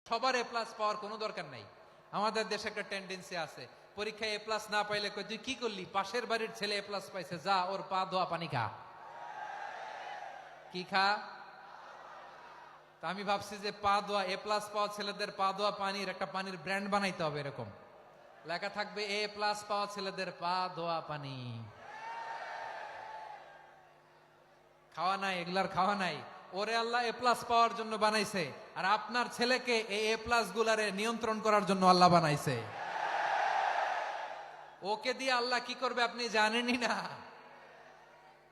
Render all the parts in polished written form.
সবার এ প্লাস পাওয়ার কোনো দরকার নাই। আমাদের দেশে একটা টেন্ডেন্সি আছে, পরীক্ষায় এ প্লাস না পাইলে কই তুই কি করলি, পাশের বাড়ির ছেলে এ প্লাস পাইছে, যা ওর পা ধোয়া পানি খা। কি খা? তা আমি ভাবছি যে পা ধোয়া এ প্লাস পাওয়া ছেলেদের পা ধোয়া পানির একটা পানির ব্র্যান্ড বানাইতে হবে, এরকম লেখা থাকবে এ প্লাস পাওয়া ছেলেদের পা ধোয়া পানি। খাওয়া নাই, এগুলার খাওয়া নাই। ওরে আল্লাহ এ প্লাস পাওয়ার জন্য বানাইছে, আর আপনার ছেলেকে এই এ প্লাস গুলারে নিয়ন্ত্রণ করার জন্য আল্লাহ বানাইছে। ওকে দিয়ে আল্লাহ কি করবে আপনি জানেনই না।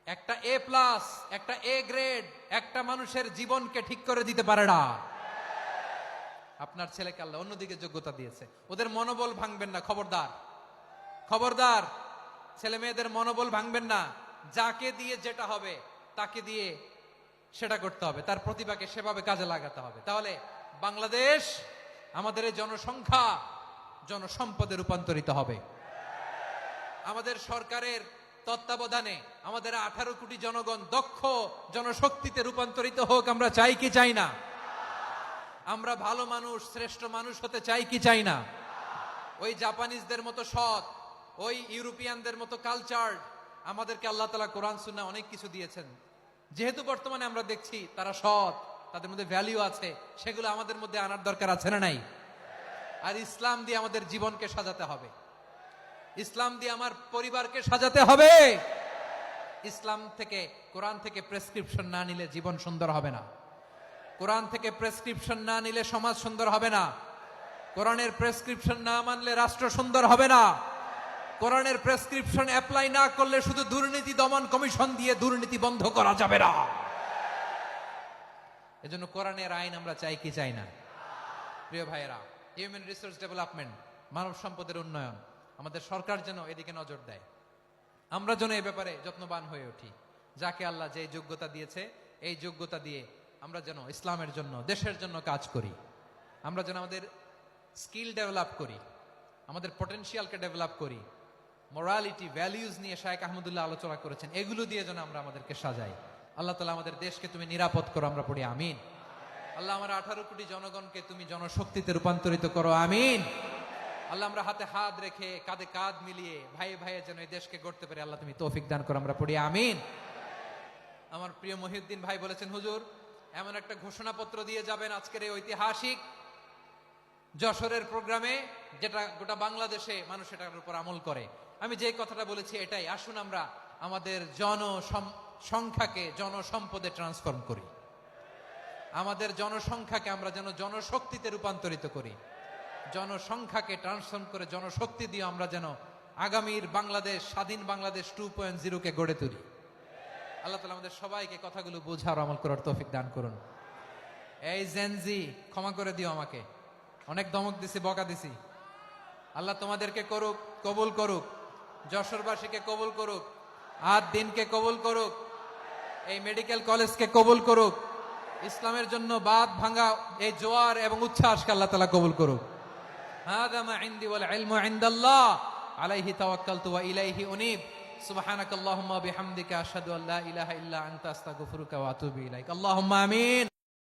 একটা এ প্লাস, একটা এ গ্রেড একটা মানুষের জীবনকে ঠিক করে দিতে পারে না। আপনার ছেলেকে আল্লাহ অন্যদিকে যোগ্যতা দিয়েছে, ওদের মনোবল ভাঙবেন না, খবরদার খবরদার। ছেলে মেয়েদের মনোবল ভাঙবেন না। যাকে দিয়ে যেটা হবে তাকে দিয়ে সেটা করতে হবে, তার প্রতিভাকে সেভাবে কাজে লাগাতে হবে। তাহলে বাংলাদেশ, আমাদের এই জনসংখ্যা জনসম্পদে রূপান্তরিত হবে। আমাদের সরকারের তত্ত্বাবধানে আমাদের 18 কোটি জনগণ দক্ষ জনশক্তিতে রূপান্তরিত হোক, আমরা চাই কি চাই না? আমরা ভালো মানুষ, শ্রেষ্ঠ মানুষ হতে চাই কি চাই না? ওই জাপানিজদের মতো সৎ, ওই ইউরোপিয়ানদের মতো কালচার, আমাদেরকে আল্লাহ তাআলা কোরআন সুন্নাহ অনেক কিছু দিয়েছেন। যেহেতু বর্তমানে আমরা দেখছি তারা সৎ, তাদের মধ্যে ভ্যালু আছে, সেগুলো আমাদের মধ্যে আনার দরকার আছে না নাই? আর ইসলাম দিয়ে আমাদের জীবনকে সাজাতে হবে, ইসলাম দিয়ে আমার পরিবারকে সাজাতে হবে। ইসলাম থেকে, কোরআন থেকে প্রেসক্রিপশন না নিলে জীবন সুন্দর হবে না। কোরআন থেকে প্রেসক্রিপশন না নিলে সমাজ সুন্দর হবে না। কোরআনের প্রেসক্রিপশন না মানলে রাষ্ট্র সুন্দর হবে না। কোরআনের প্রেসক্রিপশন অ্যাপ্লাই না করলে শুধু দুর্নীতি দমন কমিশন দিয়ে দুর্নীতি বন্ধ করা যাবে না। এজন্য কোরআনের আইন আমরা চাই কি চাই না? প্রিয় ভাইয়েরা, হিউম্যান রিসোর্স ডেভেলপমেন্ট, মানব সম্পদের উন্নয়ন, আমাদের সরকার যেন এদিকে নজর দেয়। আমরা যেন এই ব্যাপারে যত্নবান হয়ে উঠি। যাকে আল্লাহ যে যোগ্যতা দিয়েছে, এই যোগ্যতা দিয়ে আমরা যেন ইসলামের জন্য, দেশের জন্য কাজ করি। আমরা যেন আমাদের স্কিল ডেভেলপ করি, আমাদের পটেনশিয়ালকে ডেভেলপ করি। মোরালিটি, ভ্যালিউজ নিয়ে শায়েখ আহমদুল্লাহ আলোচনা করেছেন, এগুলো দিয়ে যেন আমরা আমাদেরকে সাজাই। আল্লাহ তাআলা আমাদের দেশকে তুমি নিরাপদ করো, আমরা পড়ি আমিন। আল্লাহ আমার 18 কোটি জনগণকে তুমি জনশক্তিতে রূপান্তরিত করো, আমিন। আল্লাহ আমরা হাতে হাত রেখে, কাঁধে কাঁধ মিলিয়ে, ভাই ভাইয়ে যেন এই দেশকে গড়তে পারি, আল্লাহ তুমি তৌফিক দান করো, আমরা পড়ি আমিন। আমার প্রিয় মহিউদ্দিন ভাই বলেছেন, হুজুর এমন একটা ঘোষণাপত্র দিয়ে যাবেন আজকের এই ঐতিহাসিক যশোরের প্রোগ্রামে, যেটা গোটা বাংলাদেশে মানুষ এটার উপর আমল করে। আমি যে কথাটা বলেছি এটাই, আসুন আমরা আমাদের জনসংখ্যাকে জনসম্পদে ট্রান্সফর্ম করি। আমাদের জনসংখ্যাকে আমরা যেন জনশক্তিতে রূপান্তরিত করি। জনসংখ্যাকে ট্রান্সফর্ম করে জনশক্তি দিয়ে আমরা যেন আগামীর বাংলাদেশ, স্বাধীন বাংলাদেশ 2.0 কে গড়ে তুলি। আল্লাহ তাআলা আমাদের সবাইকে কথাগুলো বোঝার, আমল করার তৌফিক দান করুন। এই জেনজি, ক্ষমা করে দিও আমাকে, অনেক ধমক দিছি, বকা দিছি। আল্লাহ তোমাদেরকে করুক, কবুল করুক, যশোরবাসীকে কবুল করুক, আর দিনকে কবুল করুক, এই মেডিকেল কলেজকে কবুল করুক, ইসলামের জন্য বাঁধ ভাঙা এই জোয়ার এবং উচ্ছ্বাসকে আল্লাহ তাআলা কবুল করুক। হাযা মা ইনদি ওয়াল ইলমু ইনদাল্লাহ আলাইহি তাওয়াক্কালতু ওয়া ইলাইহি উনীব। সুবহানাকাল্লাহুম্মা ওয়া বিহামদিকা আশহাদু আল্লা ইলাহা ইল্লা আনতা আস্তাগফিরুকা ওয়া আতুবু ইলাইক। আল্লাহুম্মা আমিন।